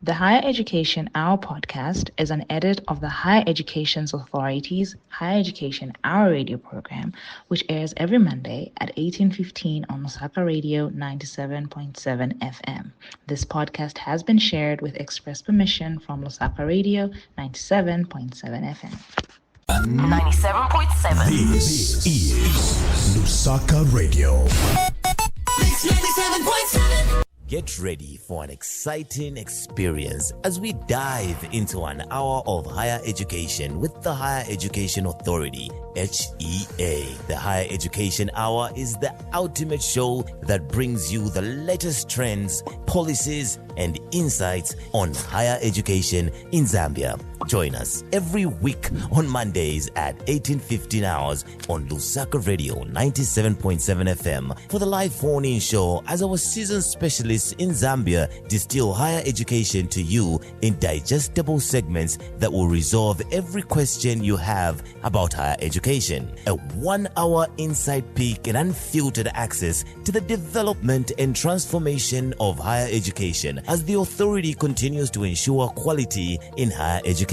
The Higher Education Hour podcast is an edit of the Higher Education Authority's Higher Education Hour radio program, which airs every Monday at 18:15 on Lusaka Radio 97.7 FM. This podcast has been shared with express permission from Lusaka Radio 97.7 FM. 97.7. This is Lusaka Radio. 97.7. Get ready for an exciting experience as we dive into an hour of higher education with the Higher Education Authority, HEA. The Higher Education Hour is the ultimate show that brings you the latest trends, policies, and insights on higher education in Zambia. Join us every week on Mondays at 18:15 hours on Lusaka Radio 97.7 FM for the live phone-in show as our seasoned specialists in Zambia distill higher education to you in digestible segments that will resolve every question you have about higher education. A 1-hour inside peek and unfiltered access to the development and transformation of higher education as the authority continues to ensure quality in higher education.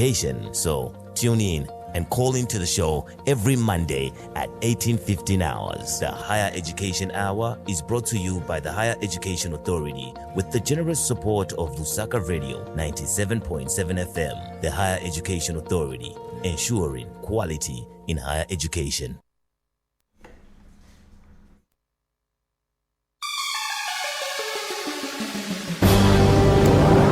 So tune in and call into the show every Monday at 18:15 hours. The Higher Education Hour is brought to you by the Higher Education Authority with the generous support of Lusaka Radio 97.7 FM. The Higher Education Authority, ensuring quality in higher education.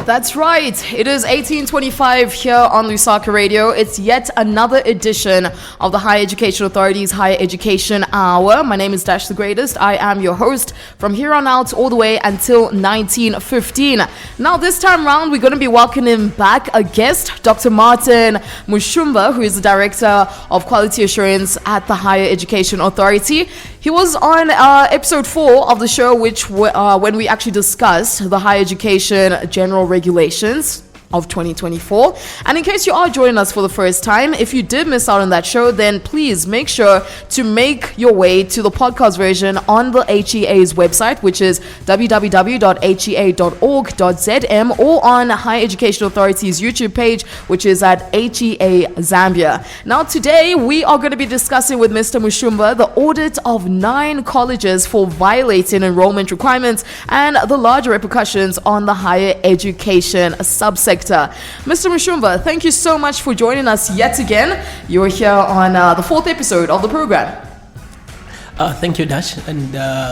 That's right. It is 18:25 here on Lusaka Radio. It's yet another edition of the Higher Education Authority's Higher Education Hour. My name is Dash the Greatest. I am your host from here on out all the way until 19:15. Now, this time round, we're going to be welcoming back a guest, Dr. Martin Mushumba, who is the Director of Quality Assurance at the Higher Education Authority. He was on episode 4 of the show, which when we actually discussed the higher education general regulations of 2024. And in case you are joining us for the first time, if you did miss out on that show, then please make sure to make your way to the podcast version on the HEA's website, which is www.hea.org.zm, or on Higher Education Authority's YouTube page, which is at HEA Zambia. Now, today we are going to be discussing with Mr. Mushumba the audit of 9 colleges for violating enrollment requirements and the larger repercussions on the higher education subsector. Mr. Mushumba, thank you so much for joining us yet again. You're here on the 4th episode of the program. Thank you, Dash, and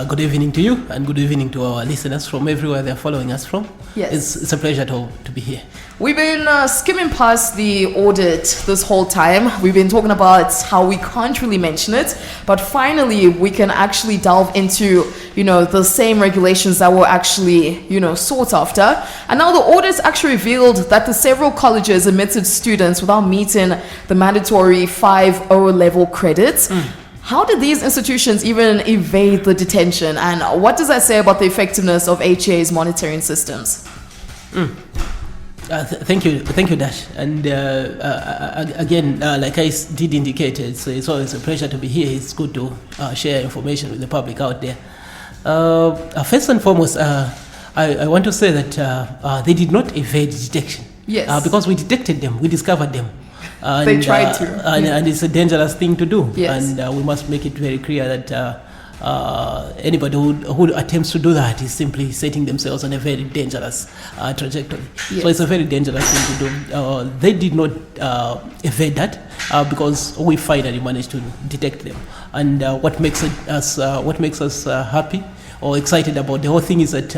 good evening to you, and good evening to our listeners from everywhere they're following us from. Yes. It's a pleasure to be here. We've been skimming past the audit this whole time. We've been talking about how we can't really mention it, but finally we can actually delve into, the same regulations that were actually, sought after. And now the audit actually revealed that the several colleges admitted students without meeting the mandatory 5.0 level credits. How did these institutions even evade the detention, and what does that say about the effectiveness of HEA's monitoring systems? Thank you, Dash. And again, like I did indicate, it's always a pleasure to be here. It's good to share information with the public out there. First and foremost, I want to say that they did not evade detection. Yes. Because we detected them, we discovered them. And, they tried to. And it's a dangerous thing to do. Yes. And we must make it very clear that anybody who attempts to do that is simply setting themselves on a very dangerous trajectory. Yes. So it's a very dangerous thing to do. They did not evade that because we finally managed to detect them. And what makes us happy or excited about the whole thing is that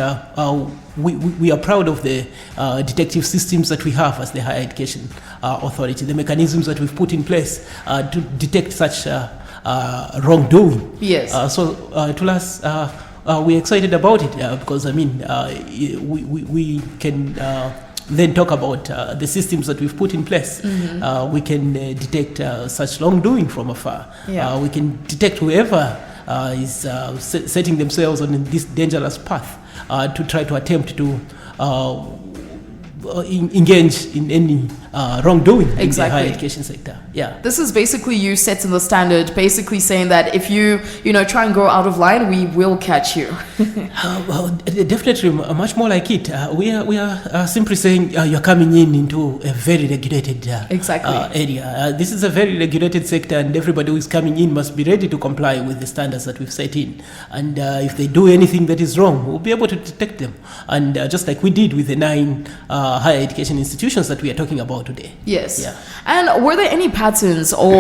we are proud of the detective systems that we have as the Higher Education Authority, the mechanisms that we've put in place to detect such wrongdoing. Yes. So to us, we're excited about it because we can then talk about the systems that we've put in place. Mm-hmm. We can detect such wrongdoing from afar. Yeah. We can detect whoever is setting themselves on this dangerous path to try to attempt to engage in any wrongdoing in the Exactly. higher education sector. Yeah. This is basically you setting the standard, basically saying that if you try and go out of line, we will catch you. Well, definitely much more like it. We are simply saying you're coming into a very regulated Exactly. area. This is a very regulated sector, and everybody who is coming in must be ready to comply with the standards that we've set in. And if they do anything that is wrong, we'll be able to detect them. And just like we did with the 9 higher education institutions that we are talking about today. Yes. Yeah. And were there any patterns or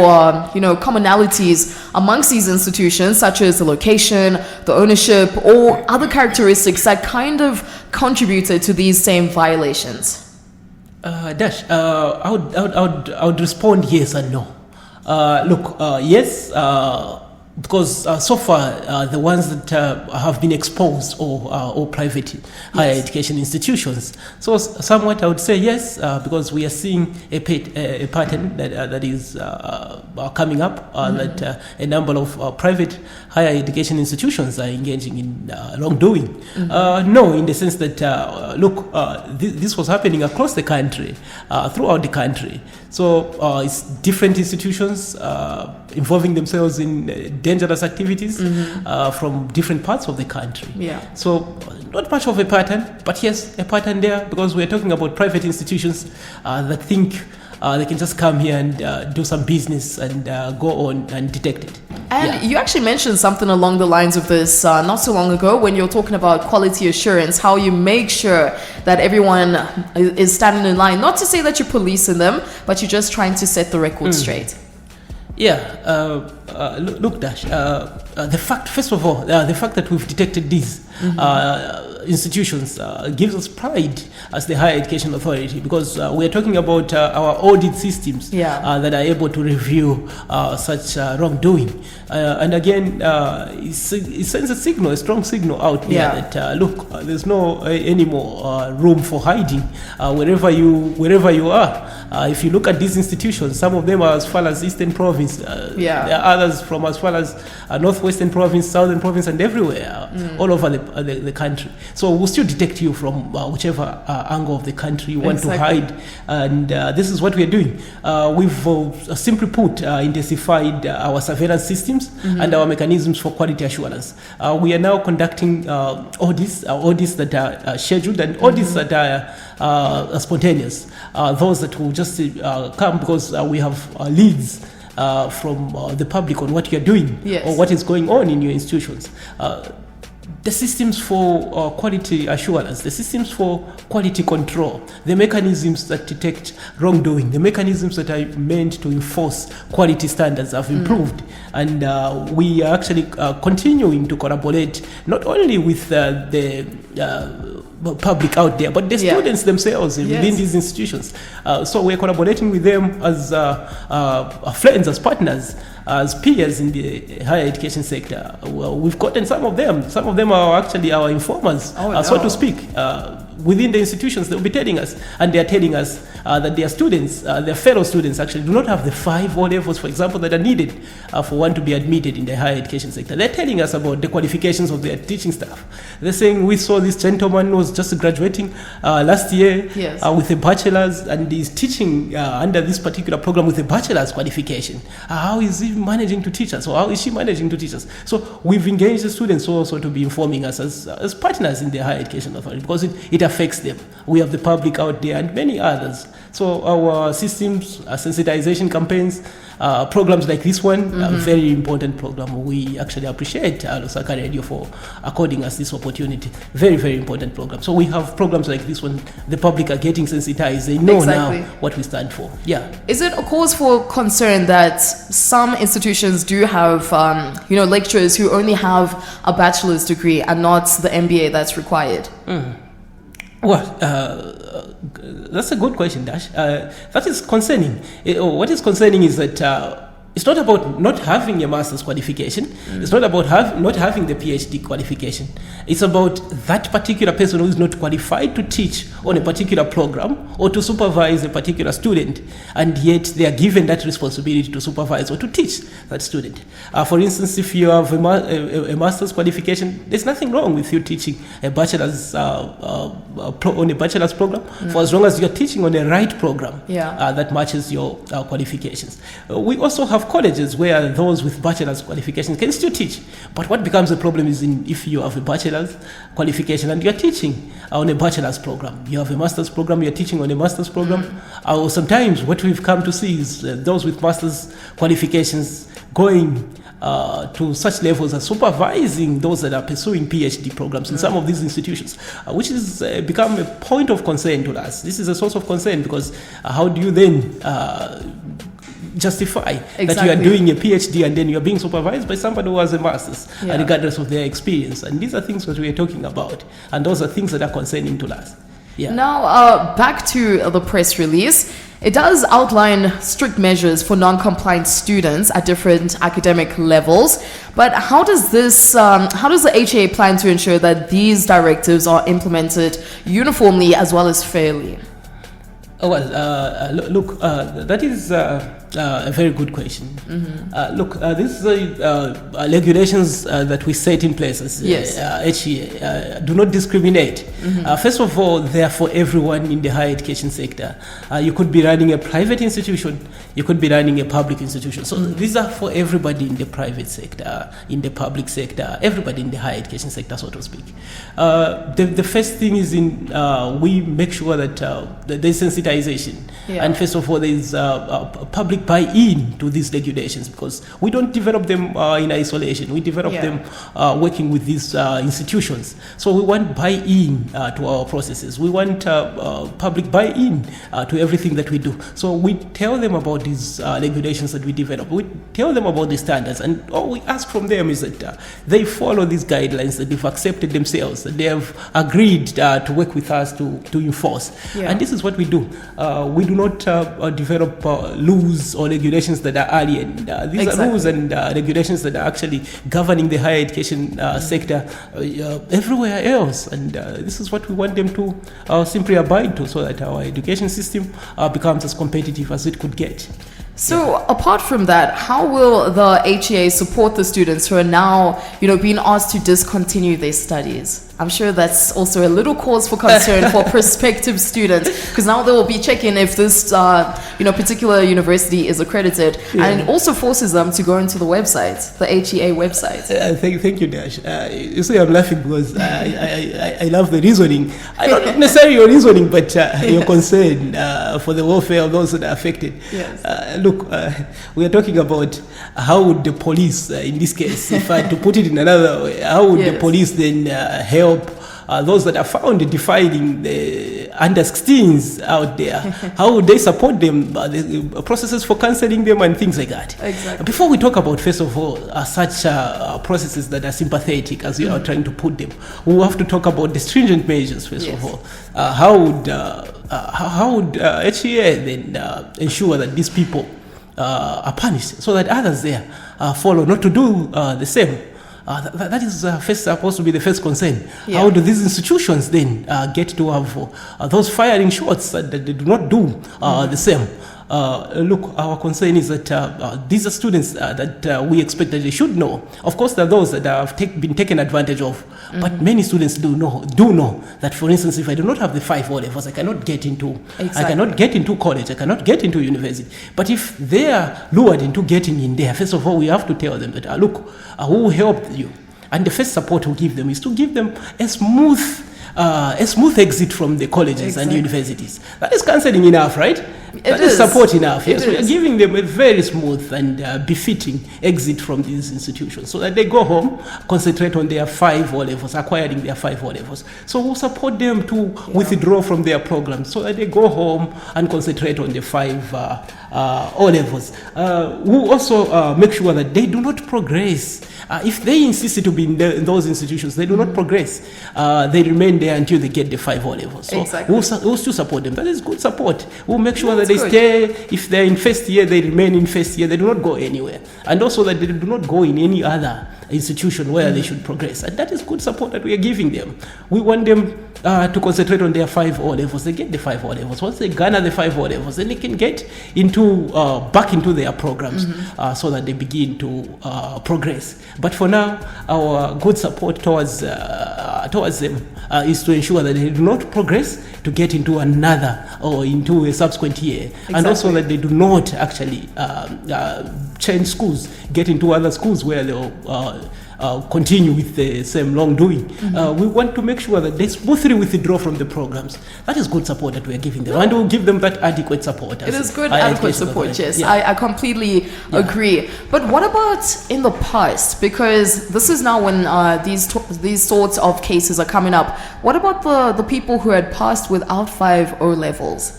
commonalities amongst these institutions, such as the location, the ownership, or other characteristics that kind of contributed to these same violations? Dash, I would respond yes and no. Look, yes, because so far the ones that have been exposed or private higher education institutions. So somewhat I would say yes, because we are seeing a pattern that is coming up, that a number of private higher education institutions are engaging in wrongdoing. No, in the sense that, this was happening across the country, throughout the country. So it's different institutions involving themselves in dangerous activities from different parts of the country. Yeah. So not much of a pattern, but yes, a pattern there, because we're talking about private institutions that think they can just come here and do some business and go on and detect it. And you actually mentioned something along the lines of this not so long ago when you're talking about quality assurance, how you make sure that everyone is standing in line. Not to say that you're policing them, but you're just trying to set the record straight. Yeah, look, Dash, the fact, first of all, the fact that we've detected these institutions gives us pride as the higher education authority, because we're talking about our audit systems that are able to review such wrongdoing. And again, it sends a signal, a strong signal out there that, look, there's no any more room for hiding wherever you are. If you look at these institutions, some of them are as far as Eastern Province. There are others from as far as Northwestern Province, Southern Province, and everywhere, all over the country. So we'll still detect you from whichever angle of the country you want to hide. And this is what we're doing. We've simply put, intensified our surveillance systems and our mechanisms for quality assurance. We are now conducting audits that are scheduled and audits that are spontaneous. Those that will just come because we have leads from the public on what you're doing or what is going on in your institutions. The systems for quality assurance, the systems for quality control, the mechanisms that detect wrongdoing, the mechanisms that are meant to enforce quality standards have improved. And we are actually continuing to collaborate not only with the public out there, but the students themselves within these institutions. So we're collaborating with them as friends, as partners, as peers in the higher education sector. Well, we've gotten some of them. Some of them are actually our informers, so to speak. Within the institutions, they'll be telling us, and they're telling us that their students, their fellow students actually do not have the 5 O levels, for example, that are needed for one to be admitted in the higher education sector. They're telling us about the qualifications of their teaching staff. They're saying, we saw this gentleman who was just graduating last year with a bachelor's, and he's teaching under this particular program with a bachelor's qualification. How is he managing to teach us, or how is she managing to teach us? So we've engaged the students also to be informing us as partners in the higher education authority, because it affects them. We have the public out there and many others. So our systems, sensitization campaigns, programs like this one, a very important program. We actually appreciate Lusaka Radio for according us this opportunity. Very, very important program. So we have programs like this one. The public are getting sensitized. They know now what we stand for. Yeah. Is it a cause for concern that some institutions do have, lecturers who only have a bachelor's degree and not the MBA that's required? Well, that's a good question, Dash. That is concerning. What is concerning is that It's not about not having a master's qualification. It's not about not having the PhD qualification. It's about that particular person who is not qualified to teach on a particular program or to supervise a particular student, and yet they are given that responsibility to supervise or to teach that student. For instance, if you have a master's qualification, there's nothing wrong with you teaching a bachelor's on a bachelor's program, for as long as you're teaching on the right program that matches your qualifications. We also have colleges where those with bachelor's qualifications can still teach. But what becomes a problem is if you have a bachelor's qualification and you're teaching on a bachelor's program, you have a master's program, you're teaching on a master's program, or sometimes what we've come to see is those with master's qualifications going to such levels as supervising those that are pursuing PhD programs in some of these institutions, which has become a point of concern to us. This is a source of concern because how do you then justify that you are doing a PhD and then you are being supervised by somebody who has a master's, regardless of their experience? And these are things that we are talking about, and those are things that are concerning to us. Now, back to the press release. It does outline strict measures for non-compliant students at different academic levels. But how does the HEA plan to ensure that these directives are implemented uniformly as well as fairly? Look, that is a very good question. These regulations that we set in place as HEA do not discriminate. First of all, they are for everyone in the higher education sector. You could be running a private institution, you could be running a public institution. So these are for everybody in the private sector, in the public sector, everybody in the higher education sector, so to speak. The first thing is we make sure that there's sensitization. And first of all, there's public buy-in to these regulations, because we don't develop them in isolation. We develop them working with these institutions. So we want buy-in to our processes. We want public buy-in to everything that we do. So we tell them about these regulations that we develop. We tell them about the standards, and all we ask from them is that they follow these guidelines that they've accepted themselves, that they have agreed to work with us to enforce. And this is what we do. We do not develop laws or regulations that are alien. These are rules and regulations that are actually governing the higher education sector everywhere else. And this is what we want them to simply abide to, so that our education system becomes as competitive as it could get. So apart from that, how will the HEA support the students who are now, being asked to discontinue their studies? I'm sure that's also a little cause for concern for prospective students, because now they will be checking if this, particular university is accredited, and it also forces them to go into the website, the HEA website. Thank you, Dash. You see, I'm laughing because I love the reasoning. Not necessarily your reasoning, but your concern for the welfare of those that are affected. Look, we are talking about how would the police, in this case, if I had to put it in another way, how would the police then help those that are found defying the under 16s out there? How would they support them? The processes for counseling them and things like that. Exactly. Before we talk about, first of all, such processes that are sympathetic, as you are trying to put them, we have to talk about the stringent measures, first of all. How would HEA then ensure that these people are punished, so that others there follow not to do the same? That is first supposed to be the first concern. How do these institutions then get to have those firing shots that they do not do the same? Look, our concern is that these are students that we expect that they should know. Of course, there are those that have been taken advantage of, but many students do know that, for instance, if I do not have the 5 O-levels, I cannot get into college, I cannot get into university. But if they are lured into getting in there, first of all, we have to tell them that, look, who will help you? And the first support we'll give them is to give them a smooth exit from the colleges and universities. That is counseling enough, right? That is support enough. Yes, we are giving them a very smooth and befitting exit from these institutions, so that they go home, concentrate on their 5 O-levels, acquiring their 5 O-levels. So we'll support them to withdraw from their programs, so that they go home and concentrate on the 5 O-levels. We'll also make sure that they do not progress. If they insist to be in those institutions, they do not progress. They remain there until they get the 5 O-levels. So we'll still support them. That is good support. We'll make sure that they stay, if they're in first year, they remain in first year, they do not go anywhere. And also that they do not go in any other institution where they should progress. And that is good support that we are giving them. We want them to concentrate on their 5 O-levels. They get the 5 O-levels. Once they garner the 5 O-levels, then they can get into back into their programs so that they begin to progress. But for now, our good support towards them is to ensure that they do not progress to get into another or into a subsequent year. Exactly. And also that they do not actually change schools, get into other schools where they'll continue with the same long doing. We want to make sure that they smoothly withdraw from the programs. That is good support that we are giving them, and we'll give them that adequate support. It is good adequate support, yes. Yeah. I completely agree. But what about in the past? Because this is now when these sorts of cases are coming up. What about the people who had passed without 5 O-levels?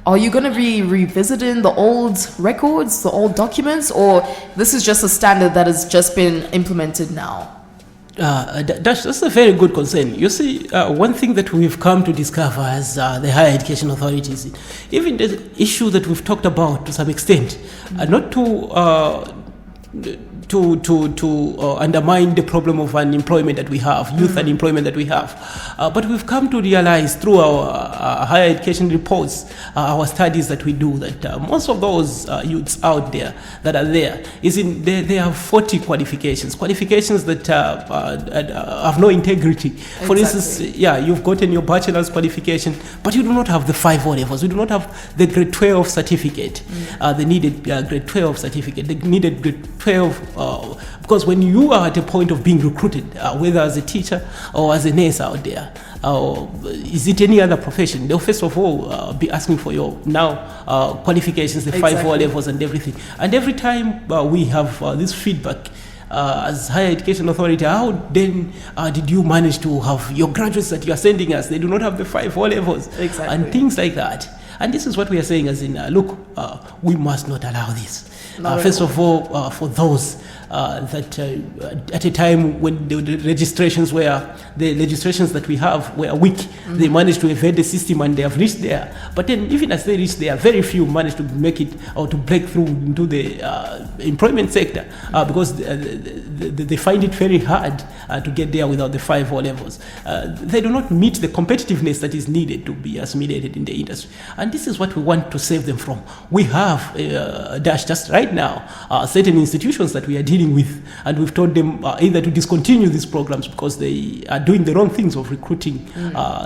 Are you going to be revisiting the old records, the old documents, or this is just a standard that has just been implemented now? That's a very good concern. You see, one thing that we've come to discover as the higher education authorities, even the issue that we've talked about to some extent, not to undermine the problem of unemployment that we have, youth unemployment that we have. But we've come to realize through our higher education reports, our studies that we do, that most of those youths out there that are there, they have 40 qualifications that have no integrity. Exactly. For instance, you've gotten your bachelor's qualification, but you do not have the 5 O-levels. You do not have the grade 12 certificate, the needed grade 12 certificate, the needed grade 12 because when you are at a point of being recruited, whether as a teacher or as a nurse out there, is it any other profession, they'll first of all be asking for your qualifications, the 5 O-levels and everything. And every time we have this feedback as higher education authority, how then did you manage to have your graduates that you are sending us, they do not have the 5 O-levels, and things like that. And this is what we are saying as in, look, we must not allow this. First of all, for those that at a time when the legislations that we have were weak, they managed to evade the system and they have reached there. But then even as they reach there, very few managed to make it or to break through into the employment sector because they find it very hard to get there without the 5 O-levels. They do not meet the competitiveness that is needed to be assimilated in the industry. And this is what we want to save them from. We have just right now certain institutions that we are dealing with, and we've told them either to discontinue these programs because they are doing the wrong things of recruiting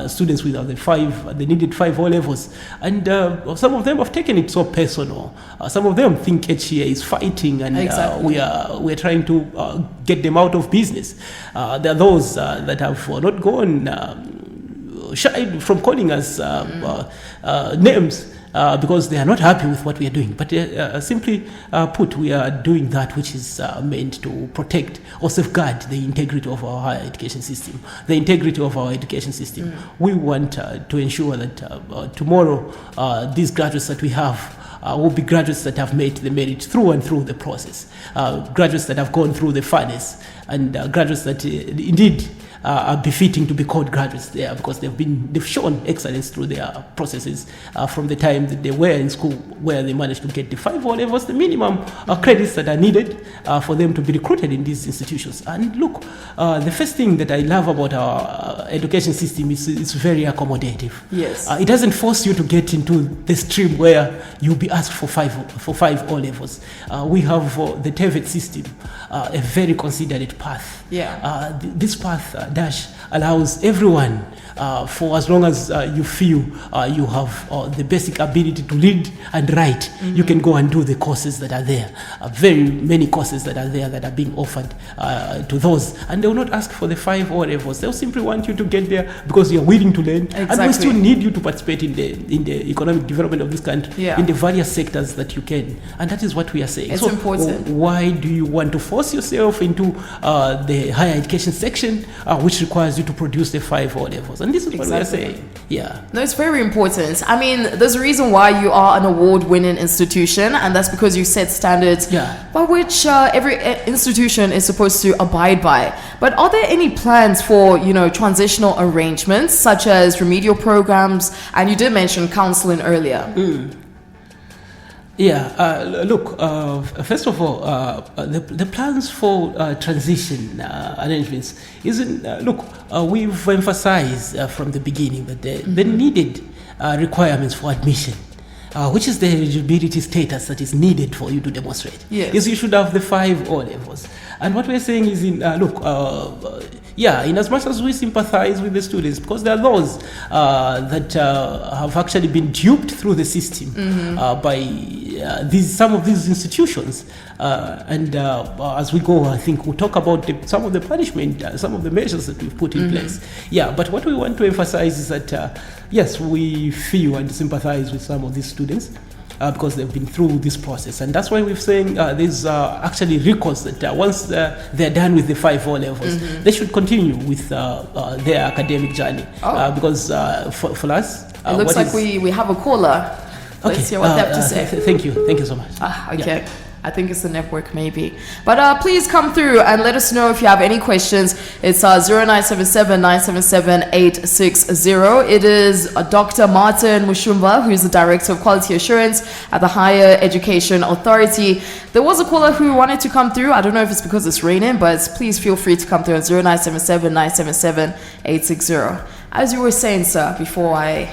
students without the needed 5 O-levels. And some of them have taken it so personal. Some of them think HEA is fighting, and we are trying to get them out of business. There are those that have not gone shy from calling us names because they are not happy with what we are doing. But simply put, we are doing that which is meant to protect or safeguard the integrity of our higher education system, the integrity of our education system. We want to ensure that tomorrow these graduates that we have will be graduates that have made the merit through and through the process, graduates that have gone through the furnace, and graduates that indeed are befitting to be called graduates there because they've shown excellence through their processes from the time that they were in school, where they managed to get the 5 O-levels, the minimum credits that are needed for them to be recruited in these institutions. And look, the first thing that I love about our education system is it's very accommodative. Yes, it doesn't force you to get into the stream where you'll be asked for 5 O-levels. We have the TVET system, a very considerate path. This path dash allows everyone, for as long as you feel you have the basic ability to read and write, you can go and do the courses that are there. Very many courses that are there that are being offered to those, and they will not ask for the 5 O-levels. They'll simply want you to get there because you're willing to learn, and we still need you to participate in the economic development of this country, in the various sectors that you can, and that is what we are saying. It's important. Why do you want to force yourself into the higher education section, which requires you to produce the 5 O-levels? And this is what we are saying. No, it's very important. I mean, there's a reason why you are an award-winning institution, and that's because you set standards by which every institution is supposed to abide by. But are there any plans for, transitional arrangements such as remedial programs? And you did mention counseling earlier. First of all, the plans for transition arrangements isn't. We've emphasized from the beginning that the needed requirements for admission, which is the eligibility status that is needed for you to demonstrate, is you should have the 5 O-levels. And what we're saying is, in as much as we sympathize with the students, because there are those that have actually been duped through the system by some of these institutions. As we go, I think we'll talk about some of the punishment, some of the measures that we've put in place. But what we want to emphasize is that, yes, we feel and sympathize with some of these students. Because they've been through this process, and that's why we're saying there's actually recourse that once they're done with the 5 O-levels, they should continue with their academic journey. Because for us, it looks like we have a caller. Let's hear what they have to say. Thank you so much. Okay. Yeah. I think it's the network maybe. But please come through and let us know if you have any questions. It's 0977-977-860. It is Dr. Martin Mushumba, who is the Director of Quality Assurance at the Higher Education Authority. There was a caller who wanted to come through. I don't know if it's because it's raining, but please feel free to come through at 0977-977-860. As you were saying, sir, before I,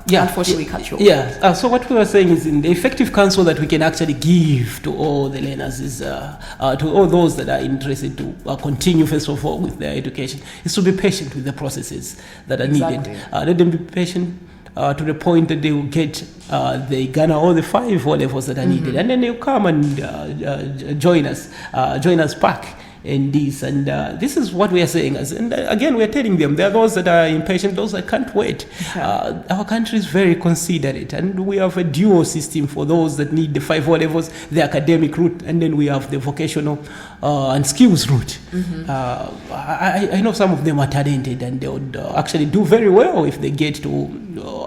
unfortunately cut you off. So what we were saying is, in the effective counsel that we can actually give to all the learners is, to all those that are interested to continue, first of all, with their education, is to be patient with the processes that are needed. Let them be patient to the point that they will get, they garner all the 5 O-levels that are needed. And then they'll come and join us back in this, and this is what we are saying. And again, we are telling them there are those that are impatient, those that can't wait. Our country is very considerate, and we have a dual system for those that need the 5 O-levels, the academic route, and then we have the vocational and skills route. I know some of them are talented, and they would actually do very well if they get to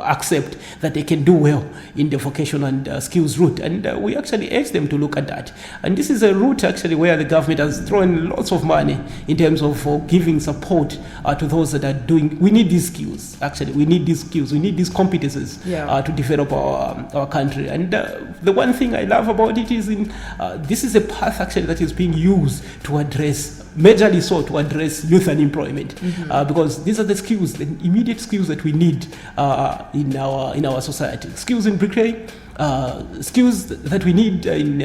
accept that they can do well in the vocational and skills route, and we actually urge them to look at that. And this is a route actually where the government has thrown lots of money in terms of giving support to those that are doing. We need these skills, actually. We need these skills. We need these competences to develop our country. And the one thing I love about it is this is a path actually that is being used to address, majorly so, to address youth unemployment, because these are the skills, the immediate skills that we need in our society. Skills in bricklaying, skills that we need in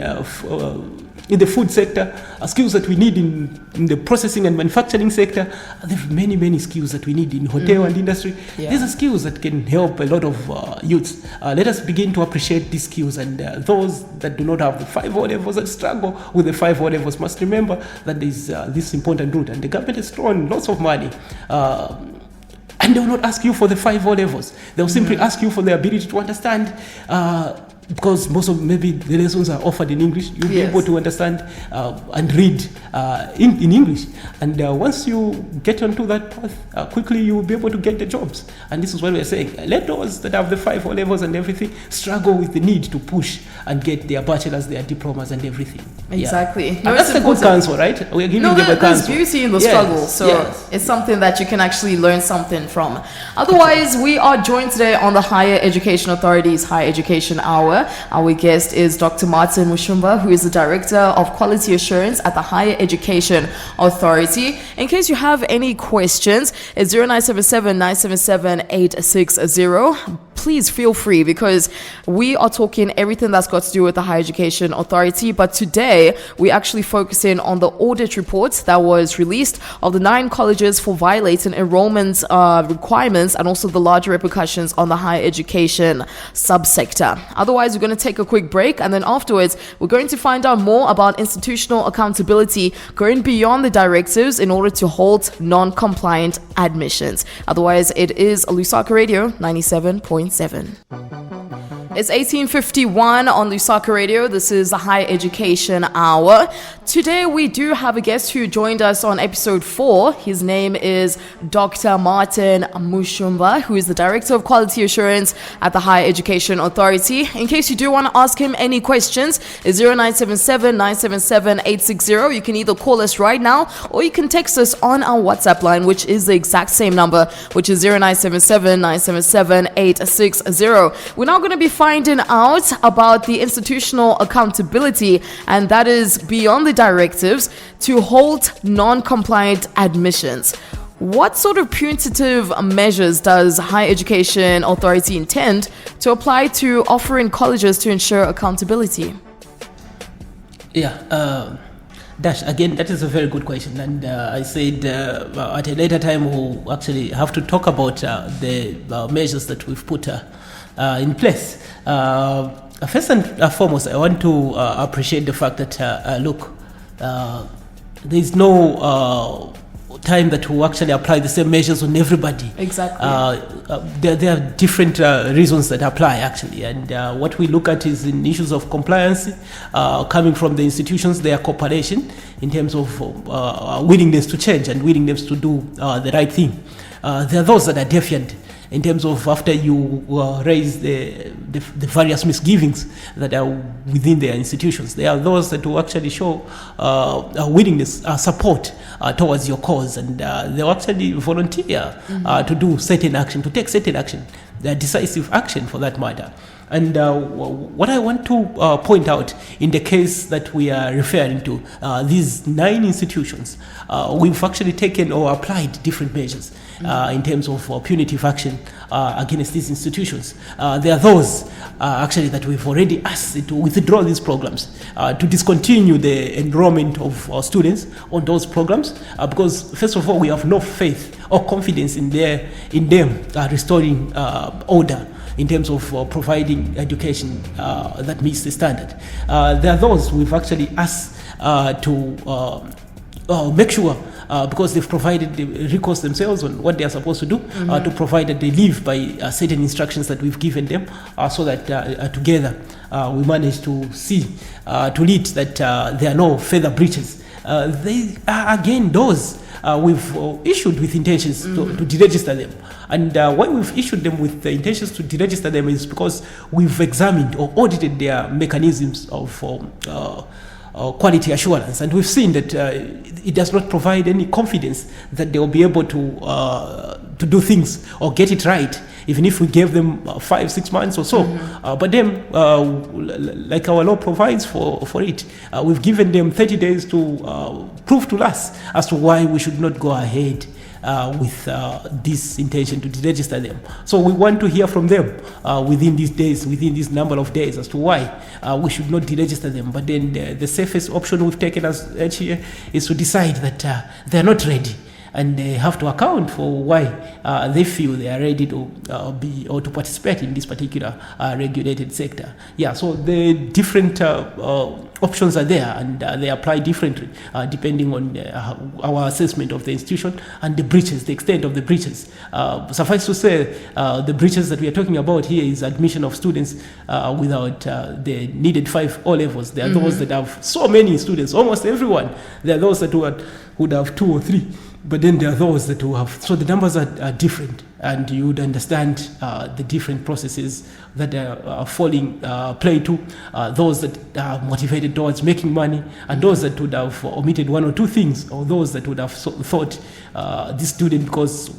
the food sector, skills that we need in the processing and manufacturing sector. There are many skills that we need in hotel and industry. These are skills that can help a lot of youths. Let us begin to appreciate these skills, and those that do not have the 5 O-levels, that struggle with the 5 O-levels, must remember that there is this important route, and the government has thrown lots of money. And they will not ask you for the 5 O-levels. They will simply ask you for the ability to understand, because most of maybe the lessons are offered in English. You'll be able to understand and read in English. And once you get onto that path, quickly you will be able to get the jobs. And this is what we're saying. Let those that have the 5 O-levels and everything struggle with the need to push and get their bachelors, their diplomas and everything. Exactly. And that's a good counsel, right? We're giving them a counsel. There's beauty in the struggle. So it's something that you can actually learn something from. Otherwise, we are joined today on the Higher Education Authority's Higher Education Hour. Our guest is Dr. Martin Mushumba, who is the Director of Quality Assurance at the Higher Education Authority. In case you have any questions, it's 0977-977-860. Please feel free, because we are talking everything that's got to do with the Higher Education Authority. But today, we're actually focusing on the audit report that was released of the 9 colleges for violating enrollment requirements, and also the larger repercussions on the higher education subsector. Otherwise, we're going to take a quick break, and then afterwards, we're going to find out more about institutional accountability going beyond the directives in order to halt non-compliant admissions. Otherwise, it is Lusaka Radio 97.7. It's 18:51 on Lusaka Radio. This is the Higher Education Hour. Today we do have a guest who joined us on episode 4. His name is Dr. Martin Mushumba, who is the Director of Quality Assurance at the Higher Education Authority. In case you do want to ask him any questions, it's 0977-977-860. You can either call us right now, or you can text us on our WhatsApp line, which is the exact same number, which is 0977-977-860. We're now going to be finding finding out about the institutional accountability, and that is beyond the directives to halt non-compliant admissions. What sort of punitive measures does Higher Education Authority intend to apply to offering colleges to ensure accountability? Dash, again, that is a very good question. And I said at a later time we'll actually have to talk about the measures that we've put in place. First and foremost, I want to appreciate the fact that, look, there's no time that we actually apply the same measures on everybody. Exactly. There are different reasons that apply actually, and what we look at is in issues of compliance coming from the institutions, their cooperation in terms of willingness to change and willingness to do the right thing. There are those that are defiant in terms of after you raise the various misgivings that are within their institutions. There are those that will actually show willingness, support towards your cause, and they'll actually volunteer to do certain action, to take certain action, decisive action for that matter. And what I want to point out in the case that we are referring to, these 9 institutions, we've actually taken or applied different measures in terms of punitive action against these institutions. There are those actually that we've already asked to withdraw these programs, to discontinue the enrollment of students on those programs, because first of all, we have no faith or confidence in them restoring order in terms of providing education that meets the standard. There are those we've actually asked to make sure, because they've provided the recourse themselves on what they are supposed to do, to provide that they live by certain instructions that we've given them, so that together we manage to see, to lead that there are no further breaches. They are again those we've issued with intentions to deregister them. And why we've issued them with the intentions to deregister them is because we've examined or audited their mechanisms of quality assurance, and we've seen that it does not provide any confidence that they will be able to do things or get it right, even if we gave them 5-6 months or so. But then, like our law provides for it, we've given them 30 days to prove to us as to why we should not go ahead with this intention to deregister them. So we want to hear from them within these days, within this number of days, as to why we should not deregister them. But then the safest option we've taken as HEA is to decide that they're not ready, and they have to account for why they feel they are ready to be or to participate in this particular regulated sector. Yeah, so the different options are there, and they apply differently depending on our assessment of the institution and the breaches, the extent of the breaches. Suffice to say, the breaches that we are talking about here is admission of students without the needed 5 O-levels. There are those that have so many students, almost everyone. There are those that would have 2 or 3. But then there are those that will have, so the numbers are different, and you would understand the different processes that are falling prey to, those that are motivated towards making money, and those that would have omitted 1 or 2 things, or those that would have thought this student because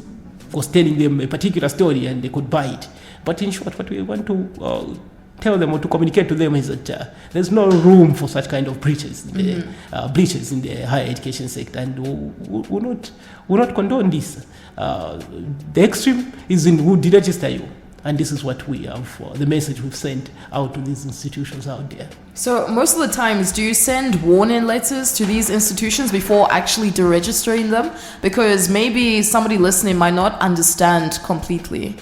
was telling them a particular story and they could buy it. But in short, what we want to tell them or to communicate to them is that there's no room for such kind of breaches in the higher education sector, and we'll not condone this. The extreme is in who deregister you, and this is what we have, the message we've sent out to these institutions out there. So most of the times, do you send warning letters to these institutions before actually deregistering them? Because maybe somebody listening might not understand completely.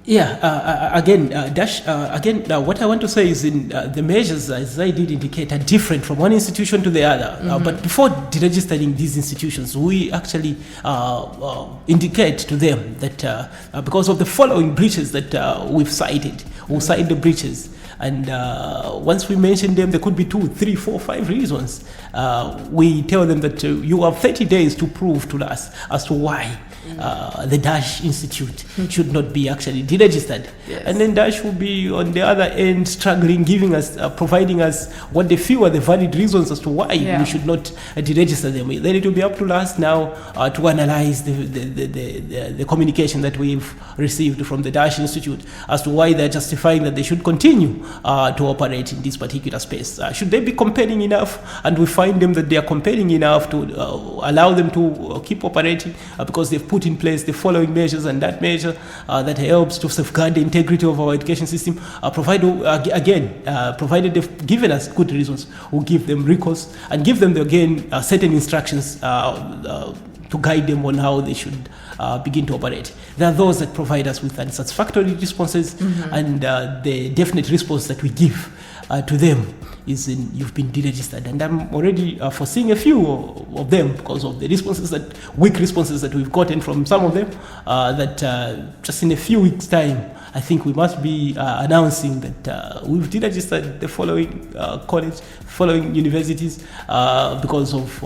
Yeah, again, what I want to say is in the measures, as I did indicate, are different from one institution to the other. But before deregistering these institutions, we actually indicate to them that because of the following breaches that we've cited, we'll cite the breaches. And once we mention them, there could be 2, 3, 4, 5 reasons. We tell them that you have 30 days to prove to us as to why the Dash Institute should not be actually deregistered. Yes. And then Dash will be on the other end struggling, giving us, providing us what they feel are the valid reasons as to why we should not deregister them. Then it will be up to us now to analyze the communication that we've received from the Dash Institute as to why they're justifying that they should continue to operate in this particular space. Should they be compelling enough, and we find them that they are compelling enough to allow them to keep operating because they've put in place the following measures and that measure that helps to safeguard the integrity of our education system, provided they've given us good reasons, we'll give them recourse and give them certain instructions to guide them on how they should begin to operate. There are those that provide us with unsatisfactory responses, and the definite response that we give to them is you've been deregistered. And I'm already foreseeing a few of them because of the weak responses that we've gotten from some of them, that just in a few weeks' time, I think we must be announcing that we've deregistered the following following universities because of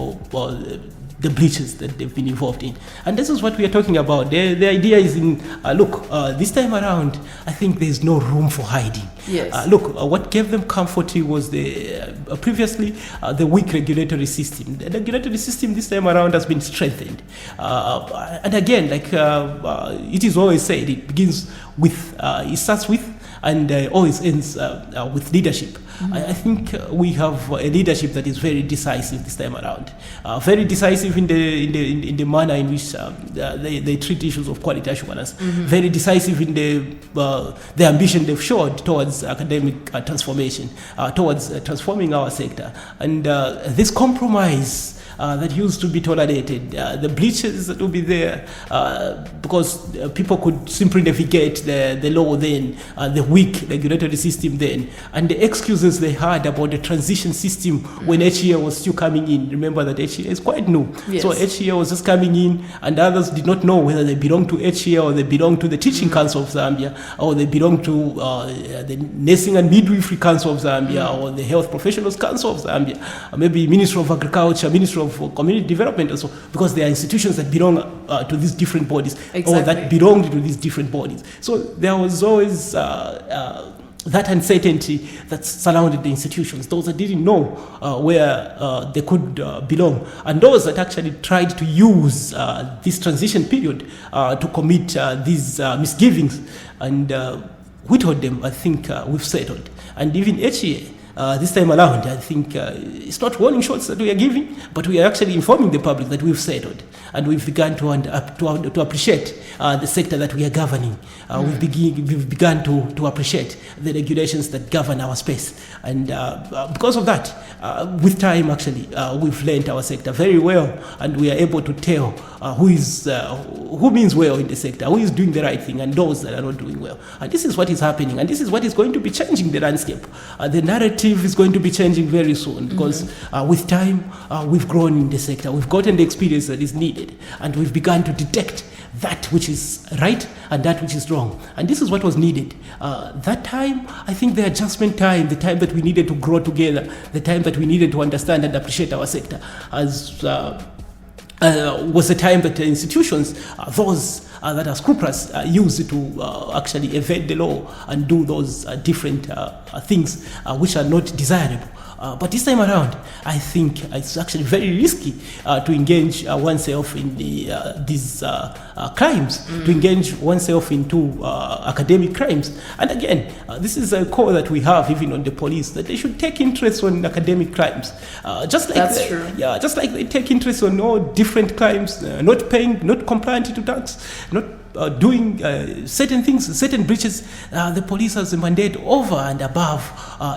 the breaches that they've been involved in. And this is what we are talking about. The idea is this time around, I think there's no room for hiding. Yes. What gave them comfort was previously the weak regulatory system. The regulatory system this time around has been strengthened. And again, it is always said, it begins with, it starts with, and always ends with leadership. I think we have a leadership that is very decisive this time around. Very decisive in the manner in which they treat issues of quality assurance. Very decisive in the ambition they've showed towards academic transformation, towards transforming our sector. And this compromise that used to be tolerated, the breaches that will be there because people could simply navigate the law then, the weak regulatory system then, and the excuses they had about the transition system when HEA was still coming in. Remember that HEA is quite new. Yes. So HEA was just coming in, and others did not know whether they belong to HEA or they belong to the Teaching Council of Zambia, or they belong to the Nursing and Midwifery Council of Zambia, or the Health Professionals Council of Zambia, or maybe Ministry of Agriculture, Ministry of Community Development also, because there are institutions that belong to these different bodies, or that belonged to these different bodies. So there was always that uncertainty that surrounded the institutions, those that didn't know where they could belong, and those that actually tried to use this transition period to commit these misgivings. And we told them, I think we've settled. And even HEA, this time around, I think it's not warning shots that we are giving, but we are actually informing the public that we've settled, and we've begun to appreciate the sector that we are governing. We've begun to appreciate the regulations that govern our space, and because of that, with time, actually, we've learned our sector very well, and we are able to tell who means well in the sector, who is doing the right thing, and those that are not doing well. And this is what is happening, and this is what is going to be changing the landscape. The narrative is going to be changing very soon, because with time, we've grown in the sector, we've gotten the experience that is needed, and we've begun to detect that which is right and that which is wrong. And this is what was needed. That time, I think the adjustment time, the time that we needed to grow together, the time that we needed to understand and appreciate our sector, was the time that the institutions, those that are scrupulous, used to actually evade the law and do those different things which are not desirable. But this time around, I think it's actually very risky to engage oneself in these crimes, to engage oneself into academic crimes. And again, this is a call that we have even on the police, that they should take interest on academic crimes. Just like they take interest on all different crimes, not paying, not compliant to tax, not doing certain things, certain breaches. The police has a mandate over and above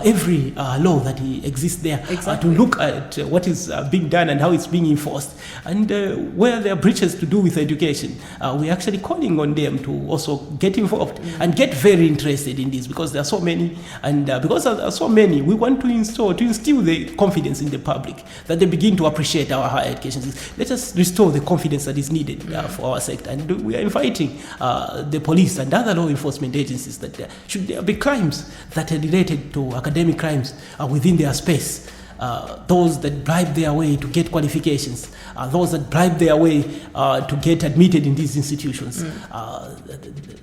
every law that exists there, to look at what is being done and how it's being enforced. And where there are breaches to do with education, we're actually calling on them to also get involved and get very interested in this, because there are so many, and because there are so many, we want to instill the confidence in the public that they begin to appreciate our higher education system. Let us restore the confidence that is needed for our sector, and we are inviting the police and other law enforcement agencies that should there be crimes that are related to academic crimes within their space, those that bribe their way to get qualifications, those that bribe their way to get admitted in these institutions.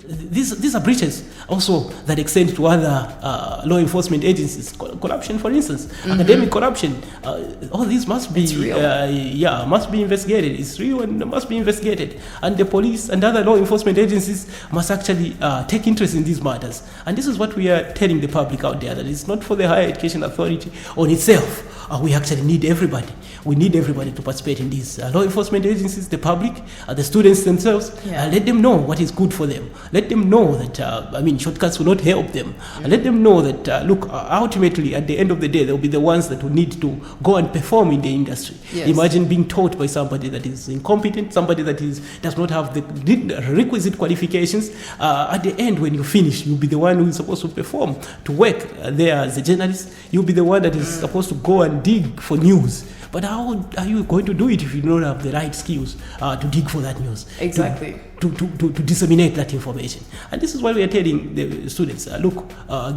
These are breaches also that extend to other law enforcement agencies. Corruption, for instance, academic corruption. All these must be must be investigated. It's real and must be investigated. And the police and other law enforcement agencies must actually take interest in these matters. And this is what we are telling the public out there, that it's not for the Higher Education Authority on itself. We actually need everybody. We need everybody to participate in these law enforcement agencies, the public, the students themselves. Let them know what is good for them. Let them know that, shortcuts will not help them. Let them know that, ultimately, at the end of the day, they'll be the ones that will need to go and perform in the industry. Yes. Imagine being taught by somebody that is incompetent, somebody that does not have the requisite qualifications. At the end, when you finish, you'll be the one who is supposed to perform, to work there as a journalist. You'll be the one that is supposed to go and dig for news. But how are you going to do it if you don't have the right skills to dig for that news? Exactly. To disseminate that information. And this is why we are telling the students,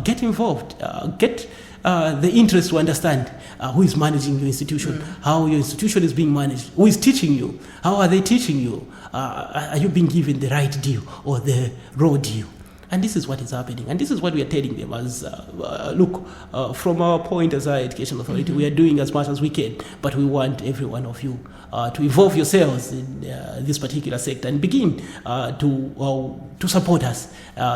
get involved, get the interest to understand who is managing your institution, how your institution is being managed, who is teaching you, how are they teaching you, are you being given the right deal or the raw deal? And this is what is happening. And this is what we are telling them as, from our point as Higher Education Authority, we are doing as much as we can, but we want every one of you to involve yourselves in this particular sector and begin to support us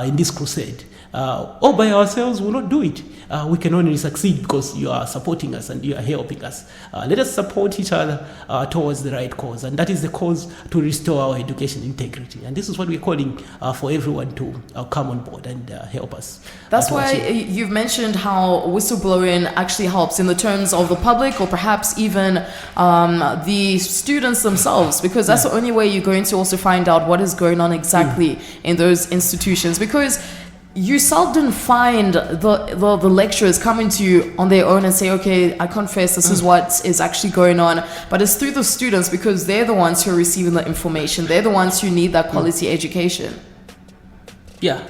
in this crusade. All by ourselves, we will not do it. We can only succeed because you are supporting us and you are helping us. Let us support each other towards the right cause, and that is the cause to restore our education integrity. And this is what we're calling for everyone to come on board and help us. That's why you've mentioned how whistleblowing actually helps in the terms of the public, or perhaps even the students themselves, because that's the only way you're going to also find out what is going on exactly in those institutions. Because you seldom find the lecturers coming to you on their own and say, okay, I confess this is what is actually going on. But it's through the students, because they're the ones who are receiving the information. They're the ones who need that quality education. Yeah.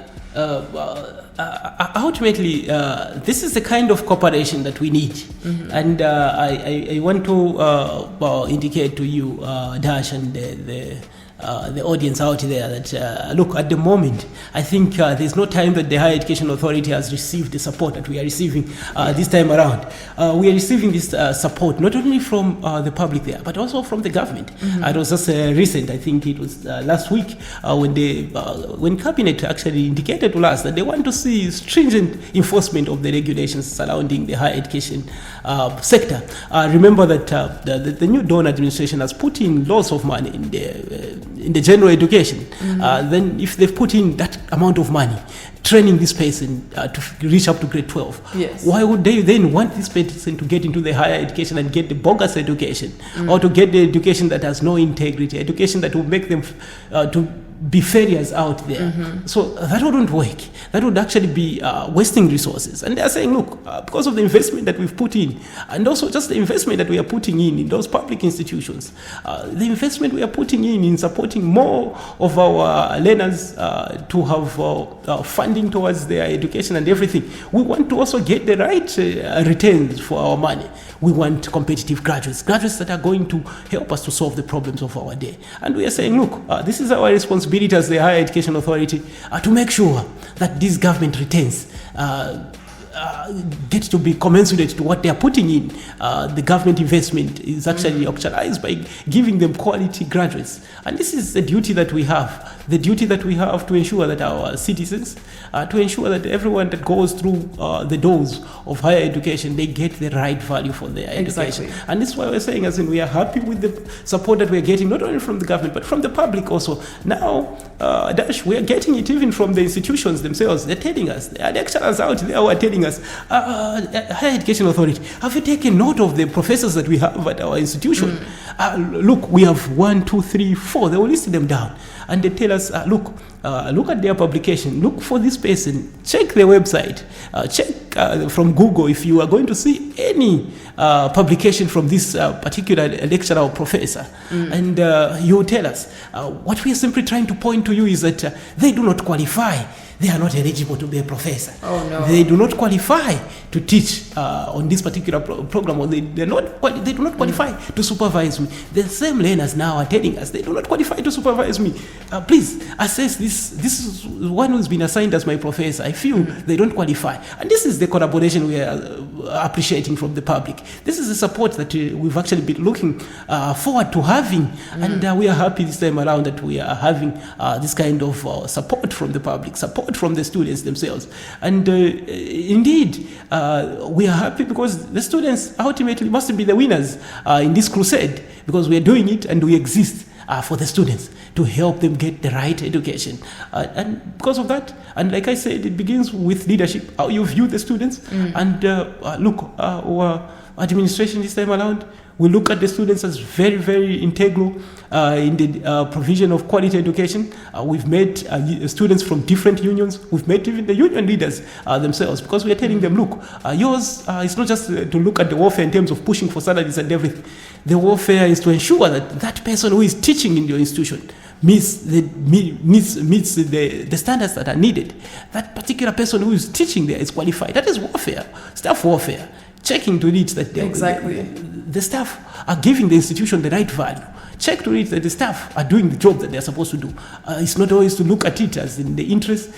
Ultimately, this is the kind of cooperation that we need. And I want to indicate to you, Dash, and the audience out there that, look, at the moment, I think there's no time that the Higher Education Authority has received the support that we are receiving this time around. We are receiving this support not only from the public there, but also from the government. It was just recent, I think it was last week, when Cabinet actually indicated to us that they want to see stringent enforcement of the regulations surrounding the higher education sector. Remember that the new Dawn administration has put in lots of money in the general education. Then if they've put in that amount of money training this person to reach up to grade 12, why would they then want this person to get into the higher education and get the bogus education, or to get the education that has no integrity, education that will make them to be failures out there? So that wouldn't work. That would actually be wasting resources. And they are saying, look, because of the investment that we've put in, and also just the investment that we are putting in those public institutions, the investment we are putting in supporting more of our learners to have funding towards their education and everything, we want to also get the right returns for our money. We want competitive graduates that are going to help us to solve the problems of our day. And we are saying, look, this is our responsibility as the Higher Education Authority to make sure that these government returns get to be commensurate to what they are putting in. The government investment is actually actualized by giving them quality graduates. And this is the duty that we have. The duty that we have to ensure that our citizens, to ensure that everyone that goes through the doors of higher education, they get the right value for their education. And this is why we're saying, as in, we are happy with the support that we're getting, not only from the government, but from the public also. Now, Dash, we are getting it even from the institutions themselves. They're telling us, there are lecturers out there who are telling us, Higher Education Authority, have you taken note of the professors that we have at our institution? Look, we have 1, 2, 3, 4. They will list them down. And they tell us, look at their publication. Look for this person. Check their website. Check from Google if you are going to see any publication from this particular lecturer or professor. And you will tell us. What we are simply trying to point to you is that they do not qualify. they are not eligible to be a professor. Oh, no. They do not qualify to teach on this particular program, or they do not qualify to supervise me. The same learners now are telling us they do not qualify to supervise me. Please assess this. This is one who's been assigned as my professor. I feel they don't qualify. And this is the collaboration we are appreciating from the public. This is the support that we've actually been looking forward to having. And we are happy this time around that we are having this kind of support from the public, support from the students themselves. And indeed, we are happy because the students ultimately must be the winners in this crusade, because we are doing it and we exist for the students to help them get the right education. And because of that, and like I said, it begins with leadership, how you view the students. And look, our administration this time around, we look at the students as very, very integral in the provision of quality education. We've met students from different unions. We've met even the union leaders themselves, because we are telling them, look, yours is not just to look at the warfare in terms of pushing for salaries and everything. The warfare is to ensure that that person who is teaching in your institution meets the standards that are needed. That particular person who is teaching there is qualified. That is warfare, staff warfare. Checking to it that the staff are giving the institution the right value. Check to it that the staff are doing the job that they're supposed to do. It's not always to look at it as in the interest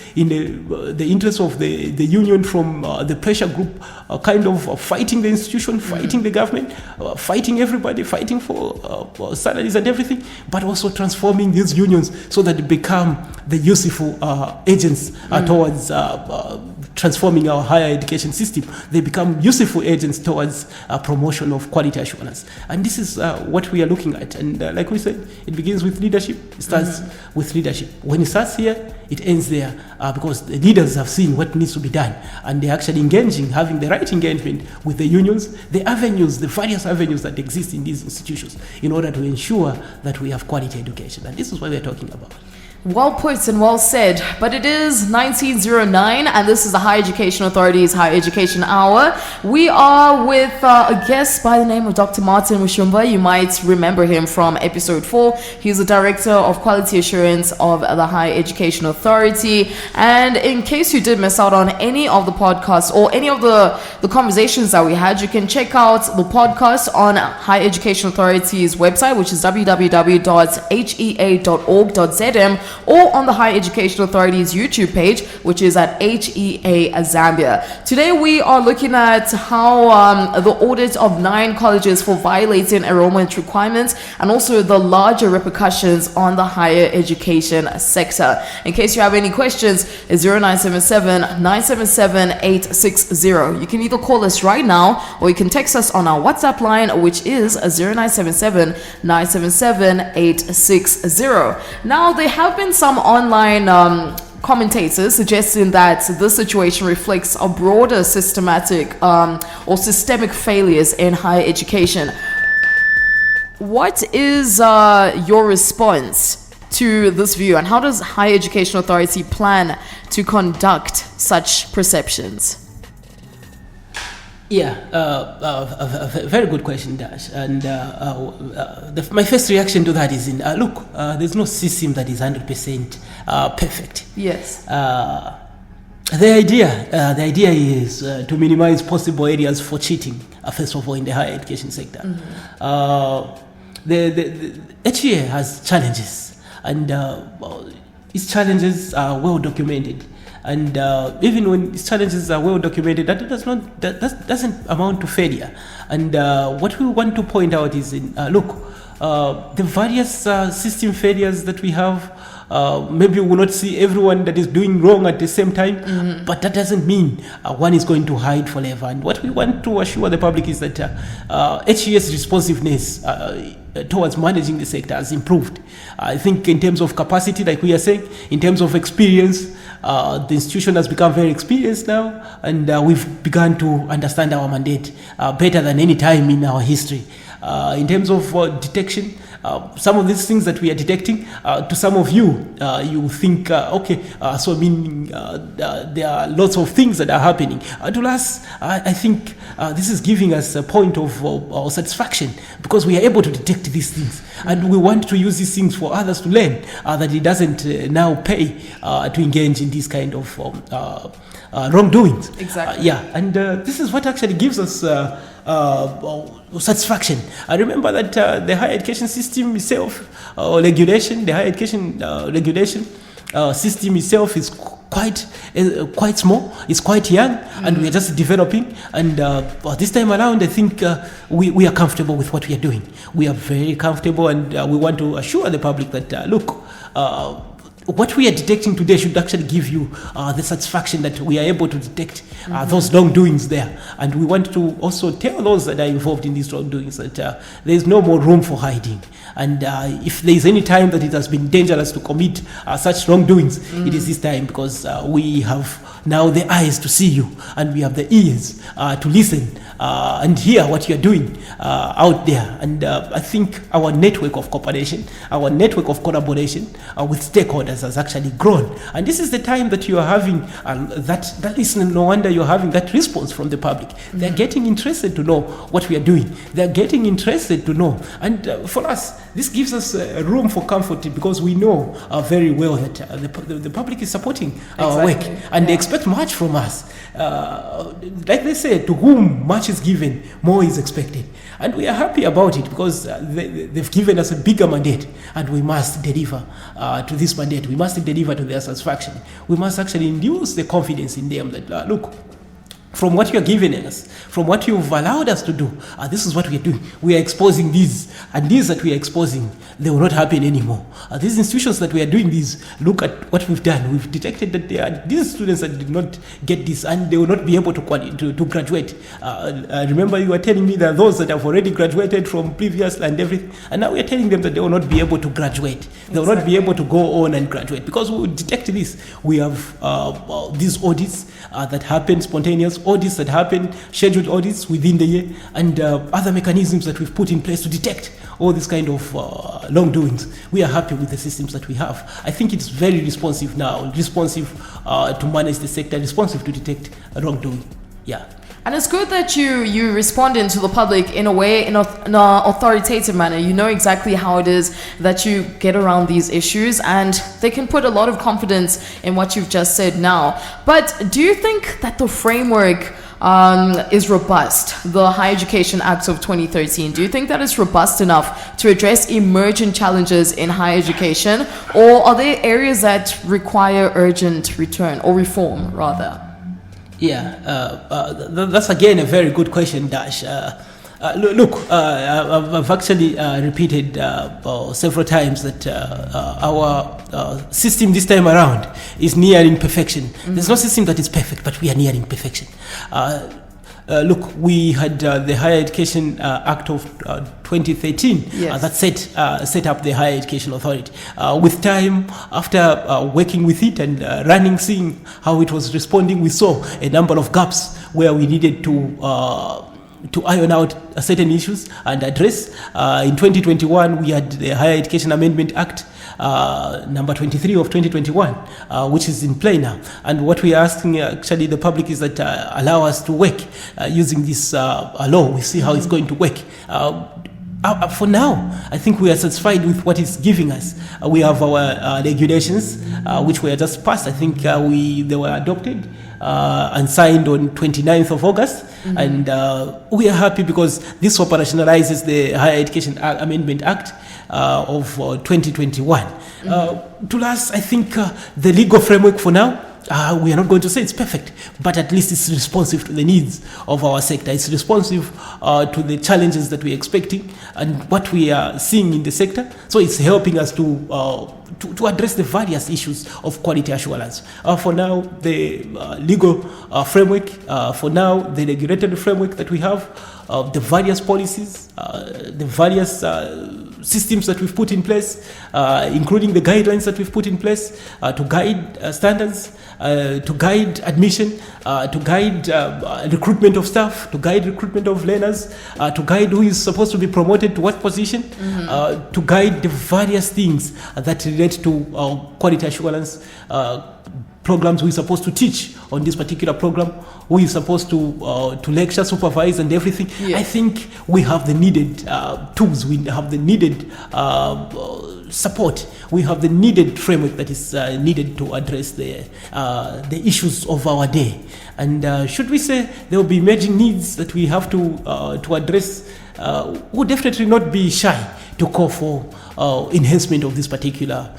of the union from the pressure group, kind of fighting the institution, fighting the government, fighting everybody, fighting for salaries and everything, but also transforming these unions so that they become the useful agents towards transforming our higher education system. They become useful agents towards promotion of quality assurance. And this is what we are looking at. And like we said, it begins with leadership. It starts with leadership. When it starts here, it ends there, because the leaders have seen what needs to be done. And they're actually engaging, having the right engagement with the unions, the avenues, the various avenues that exist in these institutions in order to ensure that we have quality education. And this is what we're talking about. Well put and well said. But it is 1909, and this is the Higher Education Authority's Higher Education Hour. We are with a guest by the name of Dr. Martin Mushumba. You might remember him from episode 4. He's the Director of Quality Assurance of the Higher Education Authority. And in case you did miss out on any of the podcasts or any of the conversations that we had, you can check out the podcast on Higher Education Authority's website, which is www.hea.org.zm, or on the Higher Education Authority's YouTube page, which is at HEA Zambia. Today we are looking at how the audit of 9 colleges for violating enrollment requirements, and also the larger repercussions on the higher education sector. In case you have any questions, it's 0977-977-860. You can either call us right now, or you can text us on our WhatsApp line, which is 0977-977-860. Now, there have been some online commentators suggesting that this situation reflects a broader systematic or systemic failures in higher education. What is your response to this view, and how does Higher Education Authority plan to conduct such perceptions? Yeah, a very good question, Dash. And my first reaction to that is, look, there's no system that is 100% perfect. Yes. The idea is to minimize possible areas for cheating, first of all, in the higher education sector. The HEA has challenges, and its challenges are well documented. And even when these challenges are well documented, that doesn't amount to failure. And what we want to point out is, look, the various system failures that we have, maybe we will not see everyone that is doing wrong at the same time, but that doesn't mean one is going to hide forever. And what we want to assure the public is that HEA's responsiveness towards managing the sector has improved. I think in terms of capacity, like we are saying, in terms of experience, the institution has become very experienced now, and we've begun to understand our mandate better than any time in our history. In terms of detection, some of these things that we are detecting, to some of you, you think, so meaning there are lots of things that are happening. To us, I think this is giving us a point of satisfaction, because we are able to detect these things, and we want to use these things for others to learn that it doesn't now pay to engage in this kind of wrongdoings. Exactly. And this is what actually gives us satisfaction. I remember that the higher education system itself, the higher education regulation system itself is quite small. It's quite young, and we are just developing. And this time around, I think we are comfortable with what we are doing. We are very comfortable, and we want to assure the public that look. What we are detecting today should actually give you the satisfaction that we are able to detect those wrongdoings there. And we want to also tell those that are involved in these wrongdoings that there is no more room for hiding. And if there is any time that it has been dangerous to commit such wrongdoings, it is this time, because we have now the eyes to see you, and we have the ears to listen and hear what you are doing out there. And I think our network of cooperation, our network of collaboration with stakeholders has actually grown. And this is the time that you are having that listen. No wonder you're having that response from the public. They're getting interested to know what we are doing. They're getting interested to know. And for us, this gives us room for comfort, because we know very well that the public is supporting our work, and they expect much from us. Like they say, to whom much is given, more is expected. And we are happy about it, because they've given us a bigger mandate, and we must deliver to this mandate. We must deliver to their satisfaction. We must actually induce the confidence in them that, look, from what you are giving us, from what you've allowed us to do, this is what we are doing. We are exposing these, and these that we are exposing, they will not happen anymore. These institutions that we are doing these, look at what we've done. We've detected that there are these students that did not get this, and they will not be able to graduate. Remember, you were telling me that those that have already graduated from previous and everything, and now we are telling them that they will not be able to graduate. They will not be able to go on and graduate, because we detect this. We have these audits that happen, spontaneous audits that happen, scheduled audits within the year, and other mechanisms that we've put in place to detect all this kind of wrongdoings. We are happy with the systems that we have. I think it's very responsive now, responsive to manage the sector, responsive to detect wrongdoing. Yeah. And it's good that you responding to the public in a way, in an authoritative manner. You know exactly how it is that you get around these issues, and they can put a lot of confidence in what you've just said now. But do you think that the framework is robust, the Higher Education Act of 2013? Do you think that it's robust enough to address emergent challenges in higher education, or are there areas that require urgent return or reform, rather? That's again a very good question, Dash. I've actually repeated several times that our system this time around is nearing perfection. There's no system that is perfect, but we are nearing perfection. We had the Higher Education Act of 2013 that set up the Higher Education Authority. With time, after working with it and seeing how it was responding, we saw a number of gaps where we needed to iron out certain issues and address. In 2021, we had the Higher Education Amendment Act, number 23 of 2021, which is in play now. And what we are asking actually the public is that allow us to work using this law. We see how it's going to work. For now, I think we are satisfied with what it's giving us. We have our regulations, which were just passed. I think they were adopted and signed on 29th of August. And we are happy because this operationalizes the Higher Education Amendment Act of 2021. To us, I think the legal framework for now, we are not going to say it's perfect, but at least it's responsive to the needs of our sector. It's responsive to the challenges that we're expecting and what we are seeing in the sector. So it's helping us to address the various issues of quality assurance. For now, the legal framework, for now, the regulatory framework that we have, the various policies, the various systems that we've put in place, including the guidelines that we've put in place to guide standards, to guide admission, to guide recruitment of staff, to guide recruitment of learners, to guide who is supposed to be promoted to what position, to guide the various things that relate to quality assurance programs we're supposed to teach on this particular program, who is supposed to lecture, supervise, and everything. I think we have the needed tools, we have the needed support, we have the needed framework that is needed to address the issues of our day. And should we say there will be emerging needs that we have to address, we'll definitely not be shy to call for enhancement of this particular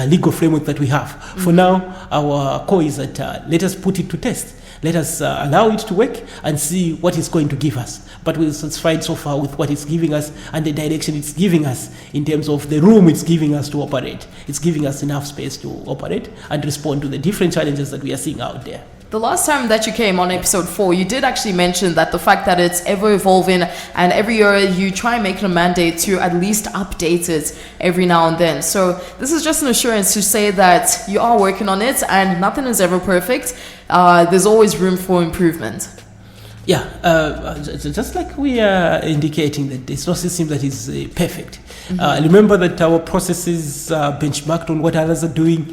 legal framework that we have. For now, our call is that let us put it to test. Let us allow it to work and see what it's going to give us. But we're satisfied so far with what it's giving us and the direction it's giving us in terms of the room it's giving us to operate. It's giving us enough space to operate and respond to the different challenges that we are seeing out there. The last time that you came on episode 4, you did actually mention that the fact that it's ever evolving and every year you try and make it a mandate to at least update it every now and then. So this is just an assurance to say that you are working on it and nothing is ever perfect. There's always room for improvement. Yeah, just like we are indicating that it's no system that is perfect. Remember that our processes are benchmarked on what others are doing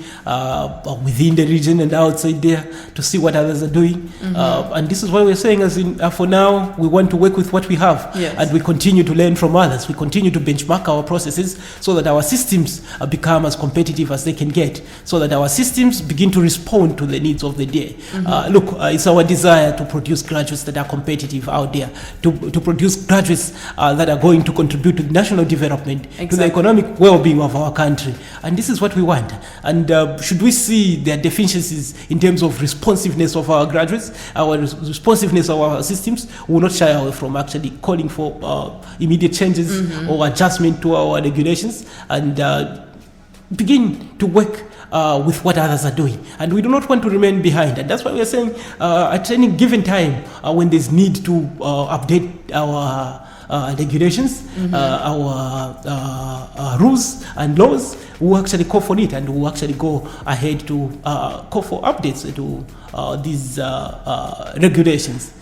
within the region and outside there to see what others are doing. And this is why we're saying, as in, for now, we want to work with what we have. And we continue to learn from others. We continue to benchmark our processes so that our systems become as competitive as they can get, so that our systems begin to respond to the needs of the day. Look, it's our desire to produce graduates that are competitive out there, to produce graduates that are going to contribute to national development, to the economic well-being of our country. And this is what we want. And should we see their deficiencies in terms of responsiveness of our graduates, our responsiveness of our systems, we will not shy away from actually calling for immediate changes or adjustment to our regulations and begin to work with what others are doing. And we do not want to remain behind. And that's why we are saying at any given time when there's need to update our regulations, our rules and laws, we'll actually call for it, and we'll actually go ahead to call for updates to these regulations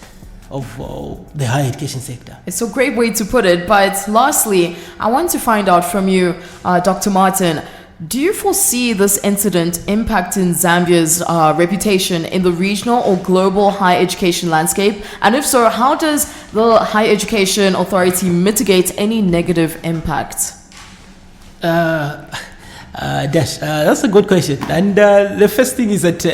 of the higher education sector. It's a great way to put it. But lastly, I want to find out from you, Dr. Martin, do you foresee this incident impacting Zambia's reputation in the regional or global higher education landscape? And if so, how does the Higher Education Authority mitigate any negative impact? That's a good question. And the first thing is that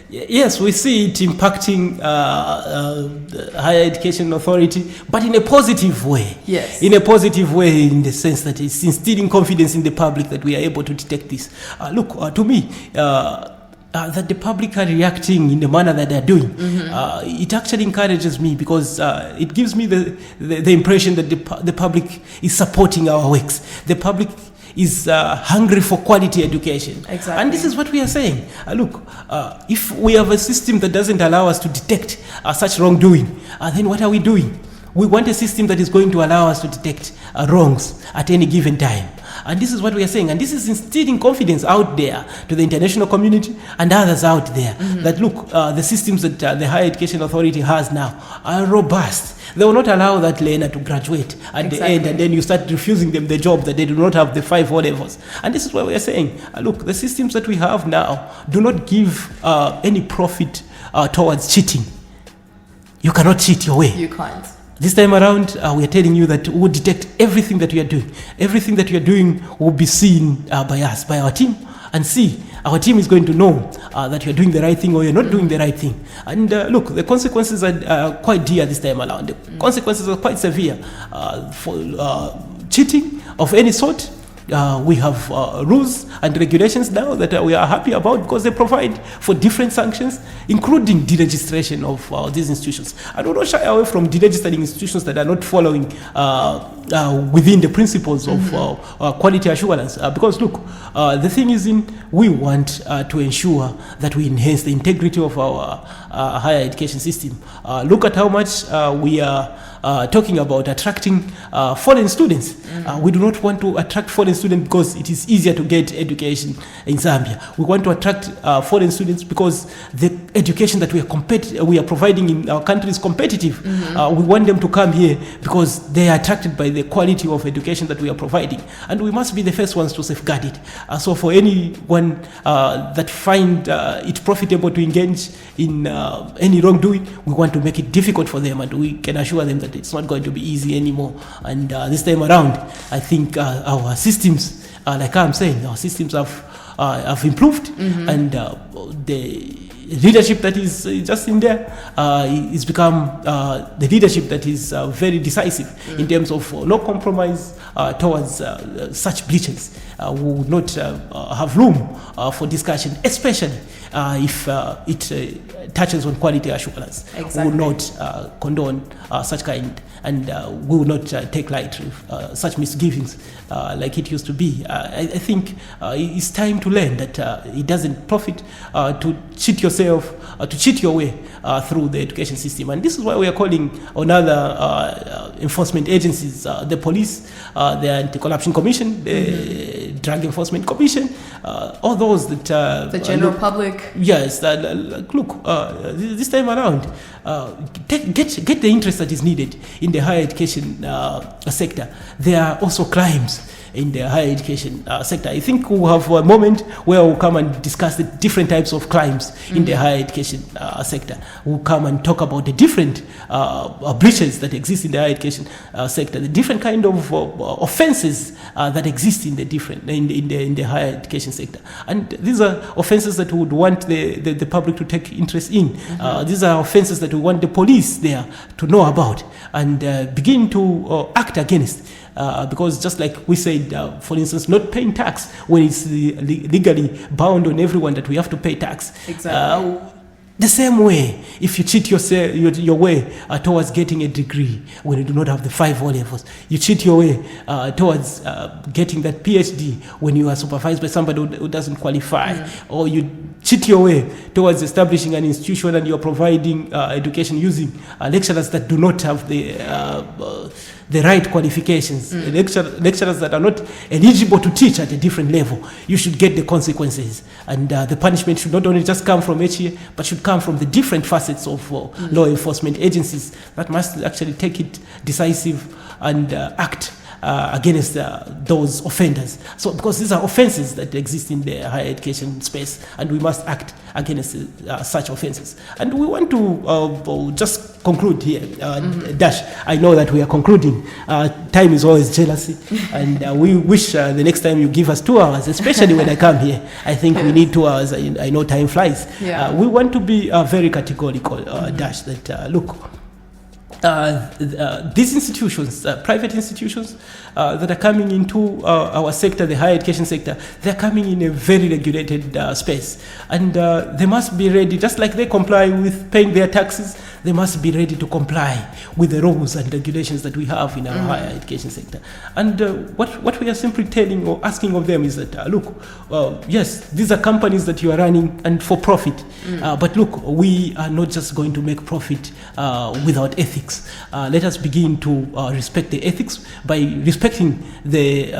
yes, we see it impacting the Higher Education Authority, but in a positive way. Yes. In a positive way, in the sense that it's instilling confidence in the public that we are able to detect this. To me, that the public are reacting in the manner that they're doing, it actually encourages me, because it gives me the impression that the public is supporting our works. The public is hungry for quality education. Exactly. And this is what we are saying. If we have a system that doesn't allow us to detect such wrongdoing, then what are we doing? We want a system that is going to allow us to detect wrongs at any given time. And this is what we are saying. And this is instilling confidence out there to the international community and others out there that, look, the systems that the Higher Education Authority has now are robust. They will not allow that learner to graduate at the end, and then you start refusing them the job that they do not have the 5 O-levels. And this is what we are saying. Look, the systems that we have now do not give any profit towards cheating. You cannot cheat your way. You can't. This time around, we are telling you that we will detect everything that we are doing. Everything that we are doing will be seen by us, by our team, and see. Our team is going to know that you're doing the right thing or you're not doing the right thing. And look, the consequences are quite dear this time around. The consequences are quite severe for cheating of any sort. We have rules and regulations now that we are happy about, because they provide for different sanctions, including deregistration of these institutions. I do not shy away from deregistering institutions that are not following within the principles of quality assurance. Because look, the thing is, we want to ensure that we enhance the integrity of our higher education system. Look at how much we are talking about attracting foreign students. We do not want to attract foreign students because it is easier to get education in Zambia. We want to attract foreign students because the education that we are providing in our country is competitive. We want them to come here because they are attracted by the quality of education that we are providing, and we must be the first ones to safeguard it. So for anyone that find it profitable to engage in any wrongdoing, we want to make it difficult for them, and we can assure them that it's not going to be easy anymore. And this time around, I think our systems, like I'm saying, our systems have improved, and the leadership that is just in there is become the leadership that is very decisive in terms of no compromise towards such breaches. We would not have room for discussion, especially if it touches on quality assurance. Exactly. We will not condone such kind, and we will not take lightly such misgivings like it used to be. I think it's time to learn that it doesn't profit to cheat yourself, to cheat your way through the education system. And this is why we are calling on other enforcement agencies, the police, the Anti-Corruption Commission, the Drug Enforcement Commission, all those that... the general public. Yes, look, this time around, get the interest that is needed in the higher education sector. There are also crimes in the higher education sector. I think we'll have a moment where we'll come and discuss the different types of crimes in the higher education sector. We'll come and talk about the different breaches that exist in the higher education sector, the different kind of offenses that exist in the higher education sector. And these are offenses that we would want the public to take interest in. These are offenses that we want the police there to know about and begin to act against. Because just like we said, for instance, not paying tax when it's legally bound on everyone that we have to pay tax. Exactly. The same way, if you cheat your way towards getting a degree when you do not have the 5 O-levels, you cheat your way towards getting that PhD when you are supervised by somebody who doesn't qualify, or you cheat your way towards establishing an institution and you're providing education using lecturers that do not have the right qualifications, lecturers that are not eligible to teach at a different level. You should get the consequences, and the punishment should not only just come from HEA, but should come from the different facets of law enforcement agencies that must actually take it decisive and act against those offenders. So because these are offenses that exist in the higher education space, and we must act against such offenses. And we want to just conclude here. Dash, I know that we are concluding. Time is always jealousy, and we wish the next time you give us 2 hours, especially when I come here. I think we need 2 hours. I know time flies. Yeah. We want to be very categorical, Dash, that look, these institutions, private institutions that are coming into our sector, the higher education sector, they're coming in a very regulated space. And they must be ready, just like they comply with paying their taxes, they must be ready to comply with the rules and regulations that we have in our higher education sector. And what we are simply telling or asking of them is that, look, yes, these are companies that you are running and for profit. But look, we are not just going to make profit without ethics. Let us begin to respect the ethics by respecting the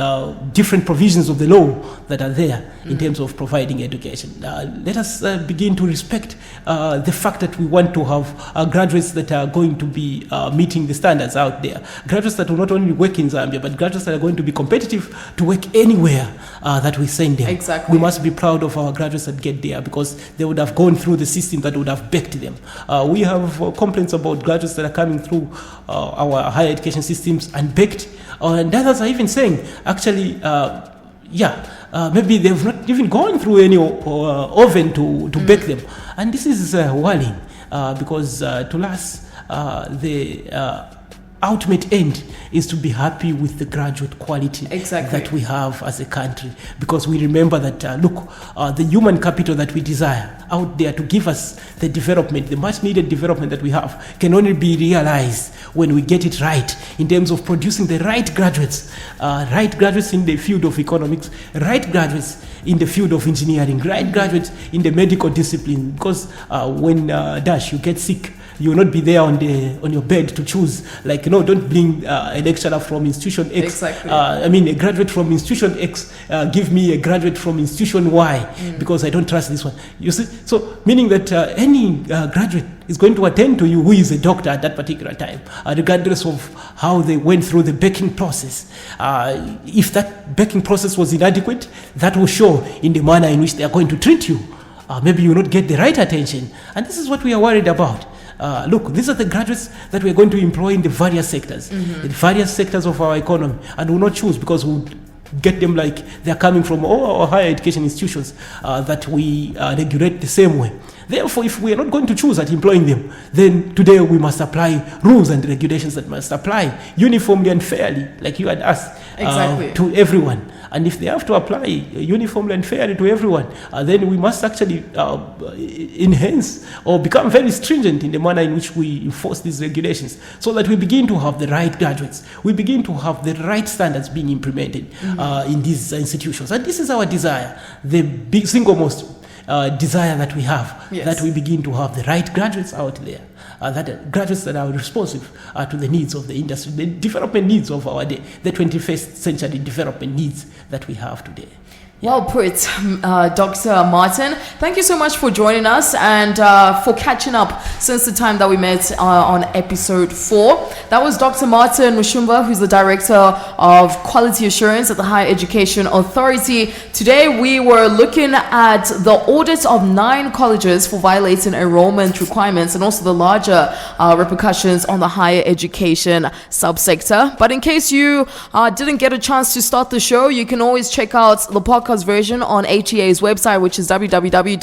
different provisions of the law that are there in terms of providing education. Let us begin to respect the fact that we want to have graduates that are going to be meeting the standards out there. Graduates that will not only work in Zambia, but graduates that are going to be competitive to work anywhere that we send them. Exactly. We must be proud of our graduates that get there because they would have gone through the system that would have backed them. We have complaints about graduates that are coming through our higher education systems and backed. And others are even saying, actually, maybe they've not even gone through any oven to back them. And this is worrying because to us, the ultimate end is to be happy with the graduate quality that we have as a country, because we remember that the human capital that we desire out there to give us the development, the much needed development that we have, can only be realized when we get it right in terms of producing the right graduates in the field of economics, right graduates in the field of engineering, right graduates in the medical discipline, because when you get sick, you will not be there on your bed to choose, don't bring a lecturer from institution X. Exactly. A graduate from institution X, give me a graduate from institution Y, because I don't trust this one. You see, so meaning that any graduate is going to attend to you who is a doctor at that particular time, regardless of how they went through the becking process. If that becking process was inadequate, that will show in the manner in which they are going to treat you. Maybe you will not get the right attention. And this is what we are worried about. These are the graduates that we are going to employ in the various sectors, in various sectors of our economy, and we will not choose because we will get them like they are coming from all our higher education institutions that we regulate the same way. Therefore, if we are not going to choose at employing them, then today we must apply rules and regulations that must apply uniformly and fairly, like you had asked, to everyone. And if they have to apply uniformly and fairly to everyone, then we must actually enhance or become very stringent in the manner in which we enforce these regulations, so that we begin to have the right graduates. We begin to have the right standards being implemented in these institutions. And this is our desire, the big single most desire that we have, that we begin to have the right graduates out there, graduates that are responsive to the needs of the industry, the development needs of our day, the 21st century development needs that we have today. Well put, Dr. Martin. Thank you so much for joining us and for catching up since the time that we met on episode 4. That was Dr. Martin Mushumba, who's the Director of Quality Assurance at the Higher Education Authority. Today we were looking at the audit of 9 colleges for violating enrollment requirements and also the larger repercussions on the higher education subsector. But in case you didn't get a chance to start the show, you can always check out the podcast version on HEA's website, which is www.hea.org.zm,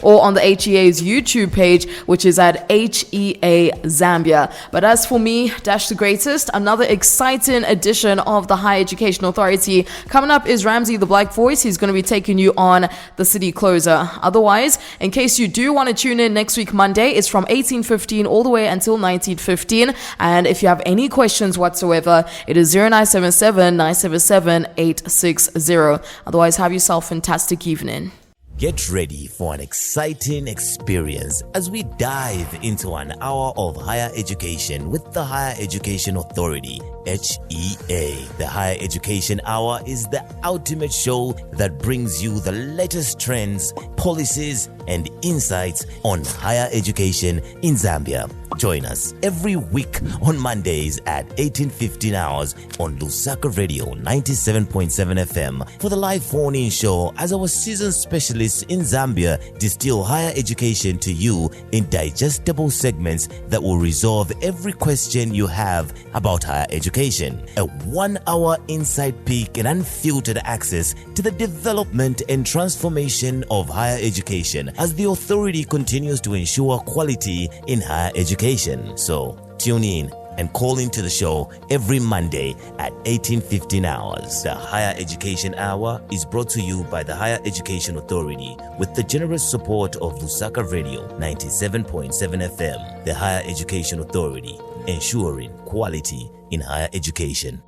or on the HEA's YouTube page, which is at HEA Zambia. But as for me, Dash the Greatest, another exciting edition of the Higher Education Authority. Coming up is Ramsey the Black Voice. He's going to be taking you on the City Closer. Otherwise, in case you do want to tune in next week Monday, it's from 18:15 all the way until 19:15. And if you have any questions whatsoever, it is 0977 977 860. Otherwise, have yourself a fantastic evening. Get ready for an exciting experience as we dive into an hour of higher education with the Higher Education Authority, HEA. The Higher Education Hour is the ultimate show that brings you the latest trends, policies, and insights on higher education in Zambia. Join us every week on Mondays at 18:15 hours on Lusaka Radio 97.7 FM for the live phone-in show, as our seasoned specialists in Zambia distill higher education to you in digestible segments that will resolve every question you have about higher education. A 1-hour inside peek and unfiltered access to the development and transformation of higher education as the authority continues to ensure quality in higher education. So tune in and call into the show every Monday at 18:15 hours. The Higher Education Hour is brought to you by the Higher Education Authority with the generous support of Lusaka Radio 97.7 FM. The Higher Education Authority, ensuring quality in higher education.